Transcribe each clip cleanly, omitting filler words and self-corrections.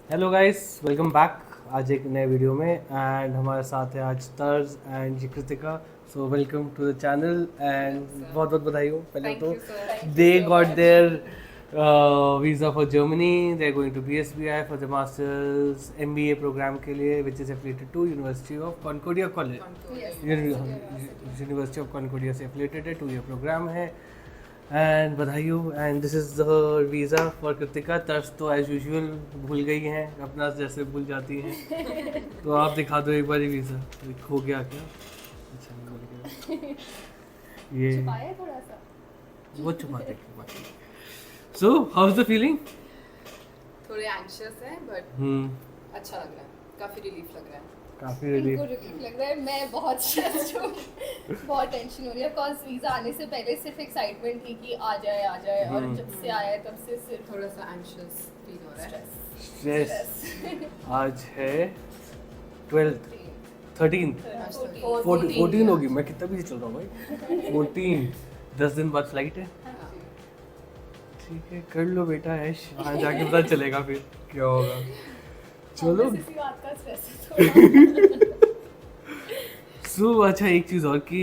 Hello guys, welcome back. आज एक नए वीडियो में एंड हमारे साथ है आज तर्ज and Kritika. So welcome to the channel and बहुत बहुत बधाई हो पहले Thank तो। you so much. They got their visa for Germany. They are going to BSBI for the masters MBA program के लिए which is affiliated to university of Concordia college. Yes. University of Concordia से affiliated है, 2 year programme है and बधाई हो। And this is the visa for Kritika. तर्स तो as usual भूल गई हैं, अपना जैसे भूल जाती हैं। तो आप दिखा दो एक बार ये वीज़ा। हो गया क्या? अच्छा नहीं मिल गया ये। छुपाया है थोड़ा सा। वो छुपाते so how is the feeling? थोड़े एंशियस है बट अच्छा लग रहा है, काफी रिलीफ लग रहा है। काफ़ी इनको रिलीफ। रिलीफ लग रहा है, मैं बहुत स्ट्रेस्ड हूँ। बहुत टेंशन हो रही है बिकॉज वीज़ा आने से पहले सिर्फ एक्साइटमेंट थी कि आ जाए और जब से आया है तब से सिर्फ थोड़ा सा एंशियस फील हो रहा है। स्ट्रेस। आज है 12th 13th 14 14 होगी। मैं कितना भी चल रहा हूँ भाई। 14 10 दिन बाद फ्लाइट है। हाँ। ठीक है, कर लो बेटा ऐश, वहाँ जाके पता चलेगा फिर क्या होगा। चलो बस इसी बात का स्ट्रेस है थोड़ा। अच्छा एक चीज़ और कि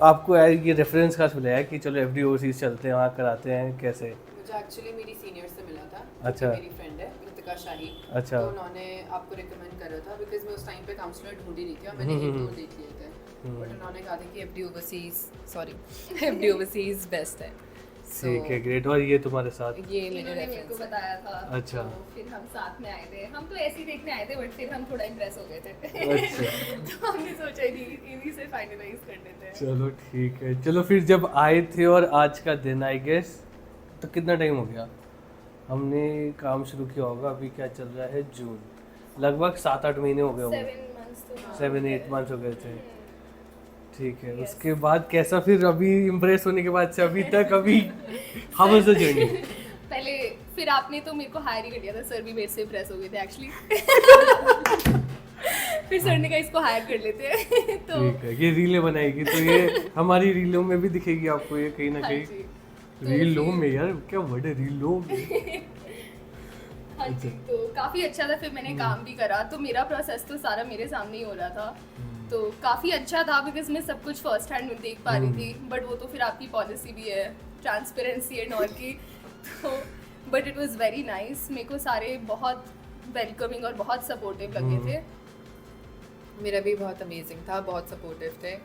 आपको यार ये रेफरेंस कहाँ से मिला है कि चलो FD ओवरसीज चलते हैं, वहाँ कराते हैं कैसे? मुझे एक्चुअली मेरी सीनियर से मिला था। अच्छा। मेरी फ्रेंड है कृतिका शाही। अच्छा। तो उन्होंने आपको रिकमेंड करा था बिकॉज मैं उस टाइम पे काउंसलर ढूंढ ही रही थी और मैंने एक दो देख लिए थे। बट उन्होंने कहा था कि FD ओवरसीज बेस्ट है। ठीक है, ग्रेट। और ये तुम्हारे साथ? ये मेरे इन्होंने मेरे को रेफरेंस है। बताया था। अच्छा। तो फिर हम साथ में आए थे। हम तो ऐसे ही देखने आए थे बट फिर हम थोड़ा इम्प्रेस हो गए थे। अच्छा तो हमने सोचा इन्हीं से फाइनलाइज कर लेते हैं। चलो ठीक है। चलो फिर जब आए थे और आज का दिन आई गेस, तो कितना टाइम हो गया? हमने काम शुरू किया होगा, अभी क्या चल रहा है, जून। लगभग 7-8 महीने हो गए होंगे। 7 months तो 7-8 मंथ्स हो गए थे। ठीक है, उसके बाद कैसा फिर अभी इम्प्रेस होने के बाद से अभी तक अभी हाउ वाज द जर्नी? पहले फिर आपने तो मेरे को हायर ही कर दिया था, सर भी मेरे से इम्प्रेस हो गए थे एक्चुअली। फिर सर ने कहा इसको हायर कर लेते हैं। तो ठीक है, ये रीलें बनाएगी तो ये हमारी रीलों में भी दिखेगी आपको, ये कहीं ना हाँ कहीं। जी। रीलों में यार क्या वर्ड है, रीलों में। हाँ जी, तो काफ़ी अच्छा था। फिर मैंने काम भी करा, तो मेरा प्रोसेस तो सारा मेरे सामने ही हो रहा था। तो काफ़ी अच्छा था बिकॉज मैं सब कुछ फर्स्ट हैंड देख पा रही थी। बट वो तो फिर आपकी पॉलिसी भी है, ट्रांसपेरेंसी एंड ऑल की। तो but it was very nice. मेरे को सारे बहुत वेलकमिंग और बहुत सपोर्टिव लगे थे। मेरा भी बहुत अमेजिंग था, बहुत सपोर्टिव थे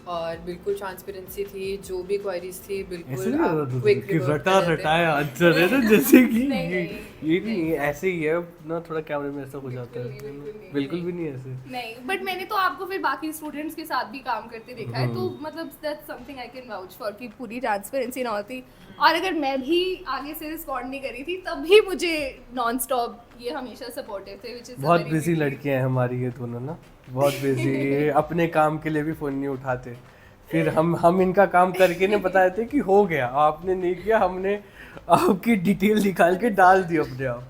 और बिल्कुल ट्रांसपेरेंसी थी। जो भी क्वारीज थी ऐसे बिल्कुल नहीं आप कि क्विक रटा रटाया आंसर है ना, जैसे कि नहीं, ये नहीं है, ऐसे ही है ना, थोड़ा कैमरे में ऐसा हो जाता है। बिल्कुल भी नहीं ऐसे। नहीं, बट मैंने तो आपको फिर बाकी स्टूडेंट्स के साथ भी काम करते देखा है, तो मतलब that's something I can vouch for कि पूरी ट्रांसपेरेंसी ना होती। और अगर मैं भी आगे से रिस्पॉन्ड नहीं करी थी तब भी मुझे नॉन स्टॉप ये हमेशा सपोर्टिव थे, विच इज बहुत बिजी लड़कियां हैं हमारी ये दोनों ना, बहुत बिजी। ये अपने काम के लिए भी फोन नहीं उठाते। फिर हम इनका काम करके नहीं बताए थे कि हो गया, आपने नहीं किया, हमने आपकी डिटेल निकाल के डाल दी अपने आप।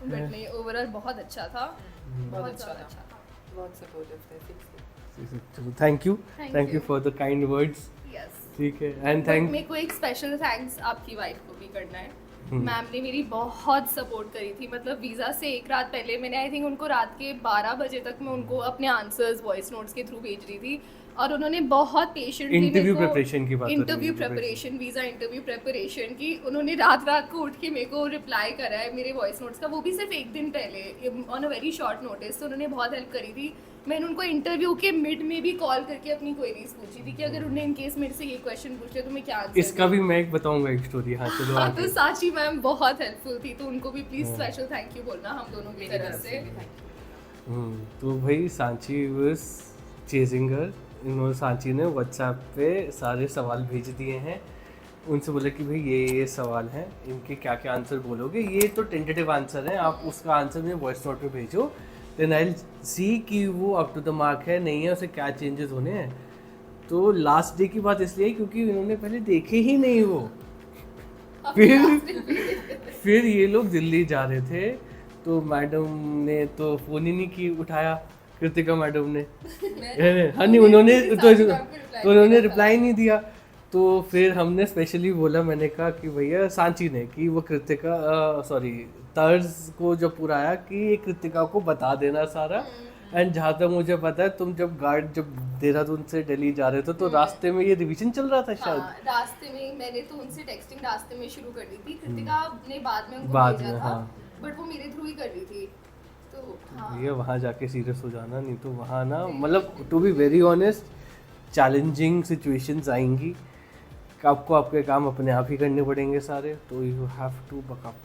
बट नहीं, ओवरऑल बहुत अच्छा था। बहुत अच्छा ज़्यादा था, बहुत सपोर्टिव थे। Thank you Thank you. For the kind words. Yes. ठीक है, एंड बट थैंक मेरे को एक स्पेशल थैंक्स आपकी वाइफ को भी करना है। मैम ने मेरी बहुत सपोर्ट करी थी। मतलब वीज़ा से एक रात पहले मैंने आई थिंक उनको रात के 12 बजे तक मैं उनको अपने आंसर्स वॉइस नोट्स के थ्रू भेज रही थी और उन्होंने बहुत पेशेंटली इंटरव्यू प्रिपरेशन की बात हो रही है, interview preparation, visa interview preparation की उन्होंने रात रात को उठ के मेरे को रिप्लाई करा है मेरे वॉइस नोट्स का, वो भी सिर्फ एक दिन पहले on a very short notice. तो उन्होंने बहुत हेल्प करी थी। मैंने उनको इंटरव्यू के मिड में भी कॉल करके अपनी क्वेरीज पूछी थी कि अगर उन्हें इन केस मेरे से ये क्वेश्चन पूछे तो मैं क्या आंसर इसका भी मैं एक बताऊंगा एक स्टोरी। हाँ चलो हाँ, आगे। तो साची मैम बहुत हेल्पफुल थी, तो उनको भी प्लीज स्पेशल थैंक यू बोलना हम दोनों की तरफ से। तो भाई सांची वाज चेजिंग हर। इन्होंने सांची ने व्हाट्सएप पे सारे सवाल भेज दिए हैं। उनसे बोला कि भाई ये सवाल हैं, इनके क्या क्या आंसर बोलोगे, ये तो टेंटेटिव आंसर है, आप उसका आंसर मुझे वॉइस नोट पे भेजो, देन आई सी कि वो अप टू द मार्क है नहीं है, उसे क्या चेंजेस होने हैं। तो लास्ट डे की बात इसलिए क्योंकि इन्होंने पहले देखे ही नहीं वो। फिर ये लोग दिल्ली जा रहे थे तो मैडम ने तो फ़ोन ही नहीं की उठाया, कृतिका मैडम ने। हाँ नहीं, उन्होंने तो उन्होंने रिप्लाई नहीं दिया। तो फिर हमने स्पेशली बोला, मैंने कहा कि भैया सांची ने कि वो कृतिका सॉरी तर्ज को जब पूरा आया कि ये कृतिका को बता देना सारा। एंड जहाँ तक मुझे पता है तुम जब देहरादून से दिल्ली जा रहे थे तो रास्ते में ये रिवीजन चल रहा था शायद। हाँ, रास्ते में मैंने तो उनसे टेक्सटिंग रास्ते में शुरू कर दी थी। कृतिका ने बाद में उनको बाद भेजा में, था, हाँ। बट वो मेरे थ्रू ही कर रही थी। तो हाँ, ये वहाँ जाके सीरियस हो जाना, नहीं तो वहाँ ना मतलब to be very honest challenging situations आएंगी, आपको आपके काम अपने आप ही करने पड़ेंगे सारे, तो यू हैव टू बकअप।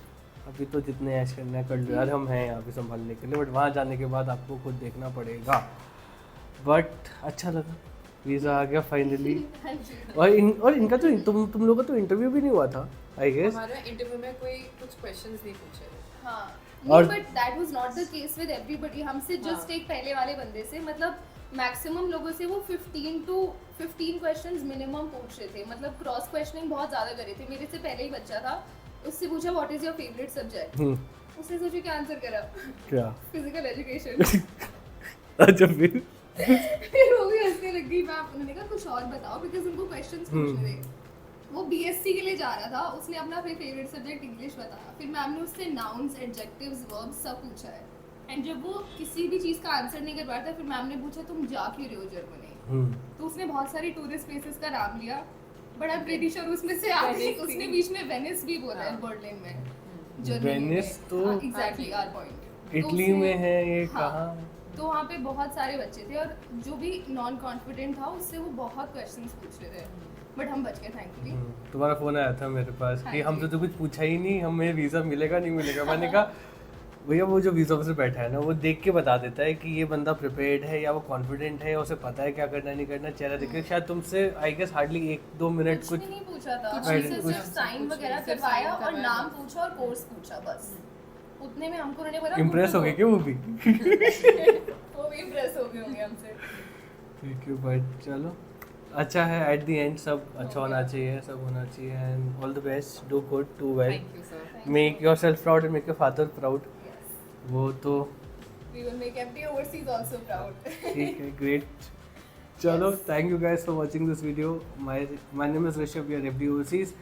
अभी तो जितने ऐश करना है कर लो यार, हम हैं यहाँ पे संभालने के लिए, बट वहाँ जाने के बाद आपको खुद देखना पड़ेगा। बट अच्छा लगा, वीज़ा आ गया फाइनली। हाँ जी। और इनका तो तुम लोगों का तो इंटरव्यू भी नहीं हुआ था आई गेस। हमारे इंटरव्यू में कोई कुछ क्वेश्चंस नहीं पूछे। हाँ, और- but that was not the case with everybody. हमसे जस्ट एक पहले वाले बंदे से मतलब मैक्सिमम लोगों से वो 15 क्वेश्चंस मिनिमम पूछ रहे थे। मतलब क्रॉस क्वेश्चनिंग बहुत ज़्यादा कर रहे थे। मेरे से पहले ही बच्चा था, उससे पूछा what is your favourite subject. उसने सोचे क्या आंसर करा, क्या फिजिकल एजुकेशन। अच्छा फिर वो भी हंसने लग गई। मैं उन्होंने कहा कुछ और बताओ, बिकॉज उनको क्वेश्चंस पूछने थे। वो बीएससी के लिए जा रहा था, उसने अपना फेवरेट सब्जेक्ट इंग्लिश बताया। फिर मैम ने उससे नाउन्स, एडजेक्टिव्स, वर्ब्स सब पूछा है। एंड जब वो किसी भी चीज़ का आंसर नहीं कर पाया था, फिर मैम ने पूछा तुम जा क्यों रहे हो जर्मनी। तो उसने बहुत सारी टूरिस्ट प्लेसेस का नाम लिया, but I am pretty sure उसमें से उसने बीच में वेनिस भी बोला है, बर्लिन में, जर्मनी में। वेनिस तो एग्जैक्टली आवर पॉइंट इटली में है ये, हाँ। कहाँ? तो वहाँ पे बहुत सारे बच्चे थे और जो भी नॉन कॉन्फिडेंट था उससे वो बहुत क्वेश्चंस पूछ रहे थे, बट हम बच गए थैंकफुली। तुम्हारा फोन आया था मेरे पास कि हाँ हमसे जी। तो कुछ पूछा ही नहीं, हमें वीज़ा मिलेगा नहीं मिलेगा। मैंने कहा भैया वो जो वीज़ा ऑफिसर बैठा है ना, वो देख के बता देता है कि ये बंदा प्रिपेयर्ड है या वो कॉन्फिडेंट है, उसे पता है क्या करना नहीं करना, चेहरा देख के। शायद तुमसे आई गेस हार्डली 1-2 मिनट कुछ कुछ भी नहीं पूछा था, कुछ हमसे नहीं, सिर्फ कुछ- साइन कुछ वगैरह नहीं, सिर्फ करवाया sign और करवाया। नाम पूछा और कोर्स पूछा, बस उतने में हमको उन्होंने बोला इम्प्रेस हो गए क्या वो भी? वो भी इम्प्रेस हो गए होंगे हमसे। ठीक है बट चलो अच्छा है, एट द एंड सब अच्छा होना चाहिए, सब होना चाहिए। And all the best, do good, do well, thank you sir. Make your self proud and make your father proud. Yes, वो तो we will make FD overseas also proud. ठीक है, ग्रेट। चलो, thank you guys for watching this video. My name is Rishabh. We are FD Overseas,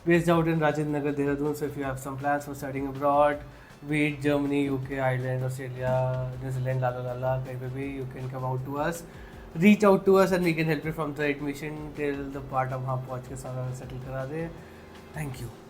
based out in Rajendra Nagar, Dehradun. So if you have some plans for studying abroad, be it Germany, UK, Ireland, Australia, New Zealand, कहीं पे भी, you can come out to us. Reach out to us and we can help you from the admission till the part अब वहाँ पहुँच के सारा settle करा दे। Thank you.